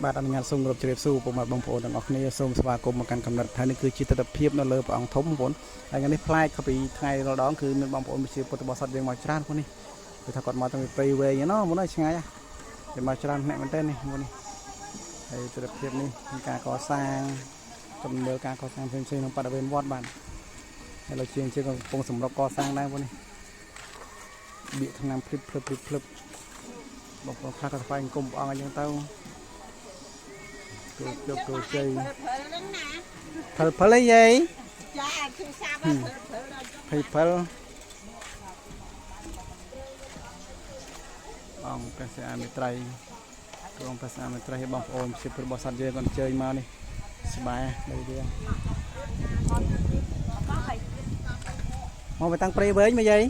បាទអនុញ្ញាតសូមគោរពជ្រាបសួរពុកម៉ែបងប្អូនទាំងអស់គ្នាសូមស្វាគមន៍មកកាន់កំណត់ថានេះគឺជាទស្សនវិជ្ជានៅលើព្រះអង្គធំបងប្អូនហើយថ្ងៃនេះប្លែកពីថ្ងៃរដងគឺមានបងប្អូនជាពុទ្ធបរិស័ទយើងមកច្រើនផងនេះគឺថាគាត់មកតាំងពីព្រៃវែងណោះមុនហើយឆ្ងាយតែមកច្រើនម្នាក់មែនតើនេះមុននេះហើយទស្សនវិជ្ជានេះមានការកសាងចំនួនការកសាងផ្សេងៗក្នុងបរិវេណវត្តបាទហើយលោកជាងក៏កំពុងសម្រុកកសាងដែរបងនេះបៀកឆ្នាំភ្លឹបបងប្អូនខ្លះក៏ស្វែងគុំព្រះអង្គអញ្ចឹងទៅគោជ័យផលអីយាយចាគឺសាបផលអង្គព្រះសិអាមិត្រៃគ្រងព្រះសិអាមិត្រៃបងប្អូនជាពុទ្ធបរិស័ទយើងក៏អញ្ជើញមកនេះស្បែដូចវាមកไปតាំងព្រៃវែងមកយាយ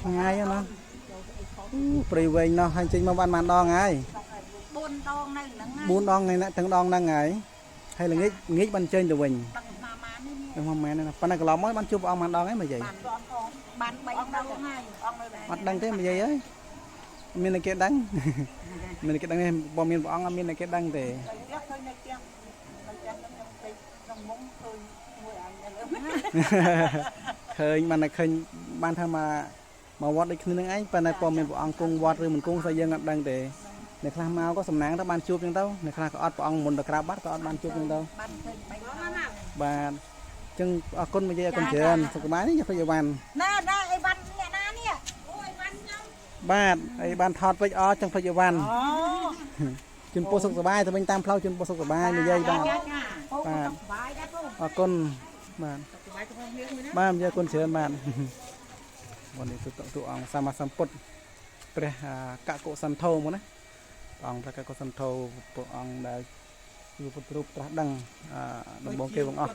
ឆ្ងាយណាព្រៃវែងណោះហើយចេញមកបានដងហើយ4ដងនៅហ្នឹង4ដងនៅទាំងដងហ្នឹងហើយហើយល្ងាចបានចេញទៅវិញដឹងមកម៉ែនណាប៉ុន្តែកន្លងមកបានជួបអង្គបានដងហើយមកយាយបាន3ដងហើយអត់ដឹងទេមកយាយអើយមានតែគេដឹងមានតែគេដឹងទេបើមានព្រះអង្គអត់មានតែគេដឹងទេឃើញបានតែឃើញបានថាមកវត្តដូចគ្នានឹងឯងប៉ុន្តែបើមានព្រះអង្គគង់វត្តឬមិនគង់ស្អីយើងអត់ដឹងទេអ្នកខ្លះមកក៏សំណាងទៅបានជួបចឹងទៅអ្នកខ្លះក៏អត់ព្រះអង្គមុនទៅក្រាបបាត់ក៏អត់បានជួបចឹងទៅបាទចឹងអរគុណមកយាយអរគុណច្រើនសុខសប្បាយនេះយកពេជ្រអីវ៉ាន់ណែអីវ៉ាន់អ្នកណានេះអូអីវ៉ាន់ខ្ញុំបាទអីបានថតពេជ្រអចឹងពេជ្រអីវ៉ាន់ជូនពរសុខសប្បាយទៅវិញតាមផ្លូវជូនពរសុខសប្បាយមកយាយបាទបាទអរគុណបាទយាយអរគុណច្រើនបាទวันนี้ตัวអង្គសម្មាសម្ពុទ្ធព្រះកកុសន្ធោមកណាអង្គព្រះកកុសន្ធោព្រះអង្គដែលជាពុទ្ធរូបត្រាស់ដឹងដំបងគេបងអស់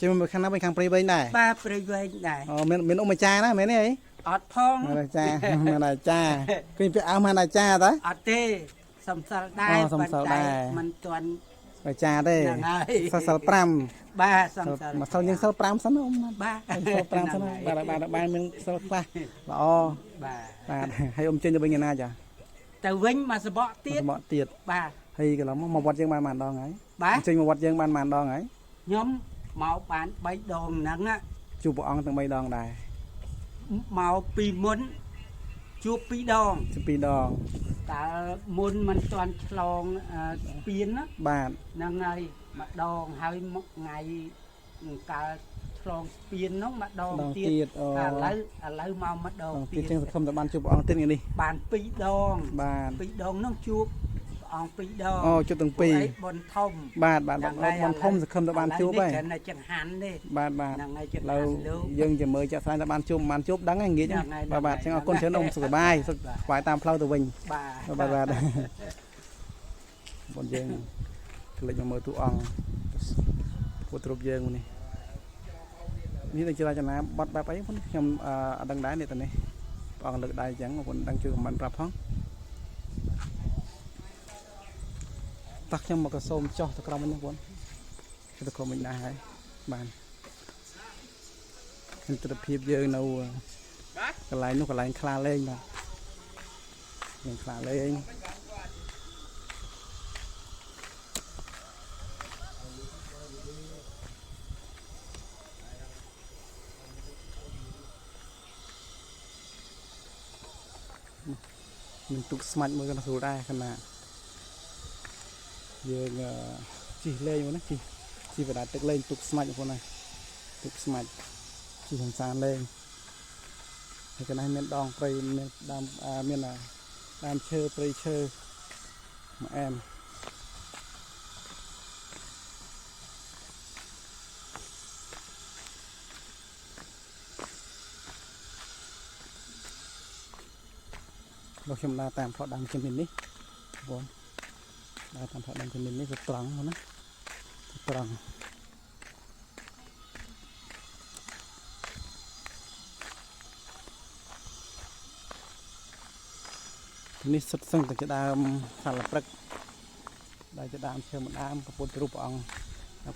ជិះមកខាងណាវិញខាងព្រៃវែងដែរបាទព្រៃវែងដែរអូមានអ៊ំអាចារ្យណាមែនទេអីអត់ផងមានអាចារ្យមានអាចារ្យឃើញពាក់អាវមានអាចារ្យតើអត់ទេសំសិលដែរសំសិលដែរមិនទាន់អាចារ្យទេសិល5បាទសំសិលមកសិលយើងសិល5សិនអ៊ំបាទសិល5សិនបាទមានសិលខ្លះល្អបាទហើយអ៊ំចេញទៅវិញណាចាទៅវិញមកសបកទៀតបាទហើយកន្លងមកវត្តយើងបានប៉ុន្មានដងហើយបាទចេញមកវត្តយើងបានប៉ុន្មានដងហើយខ្ញុំមកបាន3ដងហ្នឹងជួបព្រះអង្គទាំង3ដងដែរមកពីមុនជួប2ដងតើមុនមិនទាន់ឆ្លងស្ពានណាបាទហ្នឹងហើយម្ដងហើយមកថ្ងៃកាលឆ្លងស្ពានហ្នឹងម្ដងទៀតឥឡូវមកម្ដងទៀតចឹងសង្ឃឹមតែបានជួបព្រះអង្គទៀតនេះបាន2ដងបាទ2ដងហ្នឹងជួបព្រះអង្គ2ដងអូជួបទាំង2បុណ្យធំបាទបុណ្យធំសង្ឃឹមតែបានជួបហើយនេះចង្ហាន់ទេបាទហ្នឹងហើយឥឡូវយើងจะមើលចាក់ស្រាយតែបានជួបដឹងហើយងាយបាទចឹងអរគុណច្រើនអ៊ំសុខសប្បាយតាមផ្លូវទៅវិញបាទបងយើងក្លេចមកមើលទូអង្គពុទ្ធរូបយើងនេះដូចជារចនាប័ណ្ណបែបអីខ្ញុំអត់ដឹងដែរនេះតនេះព្រះអង្គលើកដៃអញ្ចឹងបងប្អូនដឹងជួយខមមិនប្រាប់ផងតោះខ្ញុំមកក៏សូមចោះទៅក្រោមវិញបងប្អូនទៅក្រោមវិញដែរហើយបានទស្សនវិជ្ជាយើងនៅកន្លែងនោះកន្លែងខ្លាលេងបាទយើងខ្លាលេងមានទុកស្មាច់មួយក៏ស្រួលដែរខណៈយើងជិះលេងមកណាជិះបដាទឹកលេងទុកស្មាច់បងប្អូនណាទុកស្មាច់ជិះសានលេងហើយកន្លែងមានដងព្រៃមានដើមឈើព្រៃឈើមកអែមលោកខ្ញុំដើរតាមផ្លូវដើមជំនាញនេះបងដើរតាមផ្លូវដើមជំនាញនេះវាត្រង់ណាត្រង់នេះសុទ្ធសឹងតែជាដើមសាលព្រឹកដែលជាដើមឈើមួយដើមពុទ្ធរូបព្រះអង្គ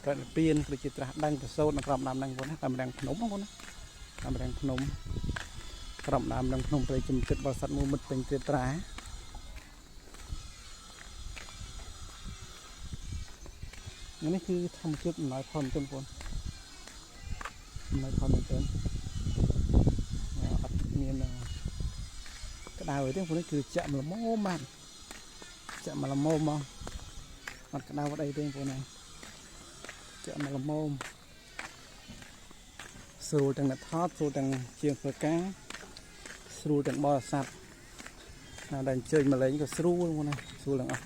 ប្រតិពៀនគឺជាត្រាស់ដឹងប្រសូតនៅក្រោមដើមហ្នឹងបងណាតាមរាំងភ្នំបងណាតាមរាំងភ្នំក្រោមដើមរាំងភ្នំព្រៃជំនឿចិត្តបរិស័ទមួយមិត្តពេញត្រា នេះគឺធម្មជាតិអំណោយផលមិនពូនអំណោយផលមិនអត់មានក្តៅទេពូនេះគឺចាក់ល្មមបានចាក់មកល្មមមកអត់ក្តៅអីទេពូនេះចាក់មកល្មមស្រួលទាំងអ្នកថតស្រួលទាំងជាងធ្វើការស្រួលទាំងបរិស័ទដែលអញ្ជើញមកលេងក៏ស្រួលពូនេះស្រួលទាំងអស់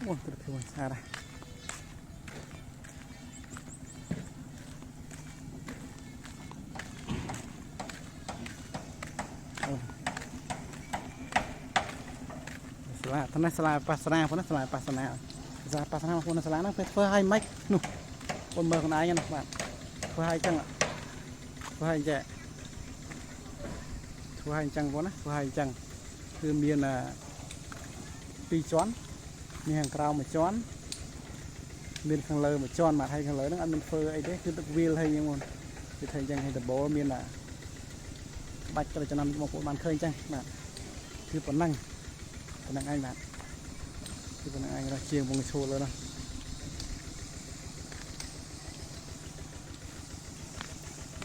អូទៅធ្វើស្អាតដែរស្លាថ្នាក់ស្លាប៉ាសនាផងណាស្លាប៉ាសនាស្លាប៉ាសនាផងណាស្លាហ្នឹងពេលធ្វើឲ្យម៉េចនោះបងមើលខ្លួនឯងណាបាទធ្វើឲ្យចឹងធ្វើឲ្យចេះធ្វើឲ្យចឹងបងណាធ្វើឲ្យចឹងគឺមាន2ជាន់មានខាងក្រៅមួយជាន់មានខាងលើមួយជាន់បាទហើយខាងលើហ្នឹងអត់មានធ្វើអីទេគឺទឹកវាលហើយហ្នឹងបងគឺថាចឹងឲ្យដបមានបាច់ទៅចំណាំបងប្អូនបានឃើញចឹងបាទគឺប៉ុណ្ណឹងឯងបាទគឺប៉ុណ្ណឹងឯងរកជាងវងឈូលលើណា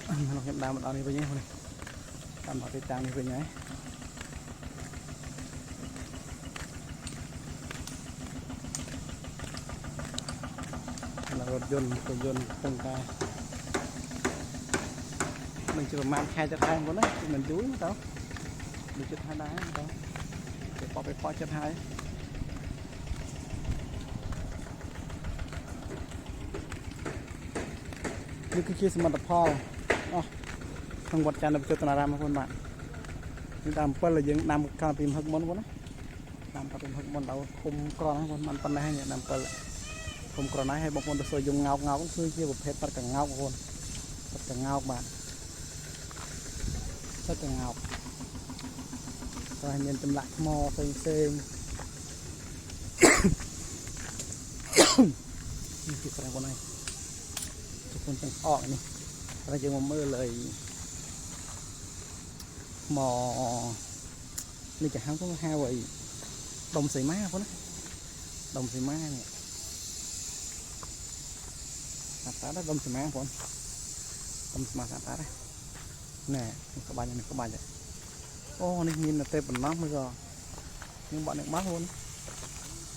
ខ្ញុំដើរមកដល់នេះវិញហ្នឹងតាមមកទីតាំងនេះវិញហើយរថយន្តពងតាមិនជាប្រមាណខែទៅដែរបងណាមិនយូរទៅដូចចិត្តថាដែរទៅទៅបបឲ្យផចិត្តហើយនេះគឺជាសមិទ្ធផលអស់ក្នុងវត្តច័ន្ទវិទ្យារាមបងប្អូនបាទនេះដើម7យើងដាំកាលពីមហឹកមុនបងណាដាំកាលពីមហឹកមុនដល់ធំក្រណាស់បងមិនប៉ុណ្ណេះនេះដាំ7ធំក្រណាស់ឲ្យបងប្អូនទៅសួរយំងោកគឺជាប្រភេទបាត់កងោកបងប្អូនបាត់កងោកបាទបាត់កងោកតែមានចម្លាក់ថ្មផ្សេងនេះគឺស្រែបងឯងทุกคนទាំងអកនេះហើយយើងមកមើលលើថ្មនេះចាហៅទៅហៅអីដុំសីមាបងណាដុំសីមានេះអត់តាដុំសីមាបងដុំសីមាអត់តាណែក្បាច់នេះក្បាច់អូនេះមានតែប៉ុណ្ណោះមើលក៏ខ្ញុំបាក់នេះមកបង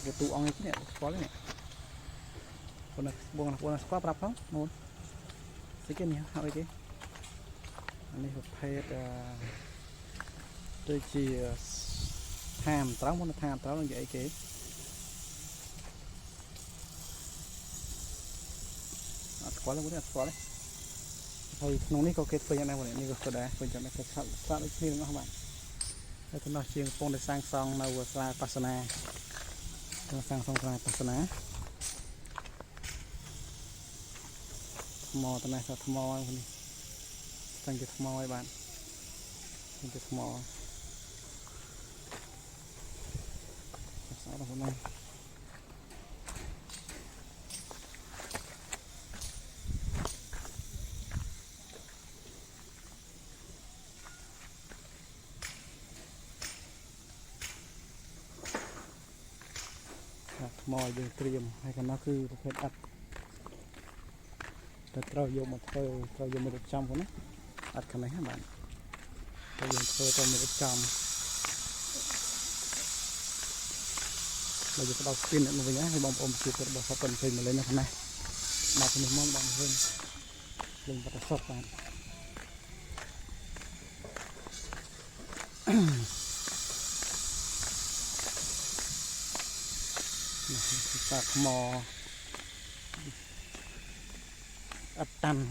វាទូអង្គនេះស្គាល់នេះបងស្គាល់ប្រាប់ផងបងស្អីគេនេះហើយគេនេះប្រភេទដូចជាថាមត្រង់ថាមត្រង់និយាយគេអត់ស្គាល់ទេបងអត់ស្គាល់ទេហើយក្នុងនេះក៏គេធ្វើយ៉ាងណាបងនេះក៏ដែរពេញចាំតែស្អាតដូចគ្នាទាំងអស់បាទហើយទៅនោះជាងកំពុងតែសាងសង់នៅសាលាបាសនាសាងសង់សាលាបាសនាថ្មតំណែងថ្មនេះតាំងជាថ្មឲ្យបាទតាំងជាថ្មស្អាតបងប្អូនថ្មយើងត្រៀមហើយខាងនោះគឺប្រភេទអត់តែត្រូវយកមកធ្វើត្រូវយកមករៀបចំផងណាអត់ខាងនេះបាទត្រូវយើងធ្វើទៅមករៀបចំហើយយកដល់ស្ពីនមកវិញហើយបងប្អូនជារបស់សពពេញពេញមកលេងនៅខាងនេះមកពីនោះមកបងឃើញលេងបាត់សពបាទសាថ្មអត់តាន់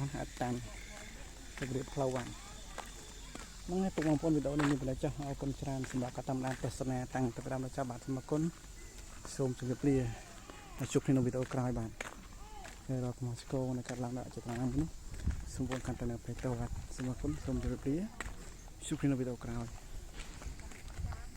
ទៅរៀបផ្លូវហ្នឹងហើយពុកបងប្អូនវីដេអូនេះមានតែចុះអរគុណច្រើនសម្រាប់ការតាមដានទស្សនាតាំងពីដើមដល់ចប់បាទសូមអរគុណសូមជម្រាបលាហើយជួបគ្នានៅវីដេអូក្រោយបាទហើយរកមកស្គរនៅកាត់ឡើងដល់ចិត្តណាំនេះសូមបងកាន់តែនៅពេលទៅបាទសូមអរគុណសូមជម្រាបលាជួបគ្នានៅវីដេអូក្រោយ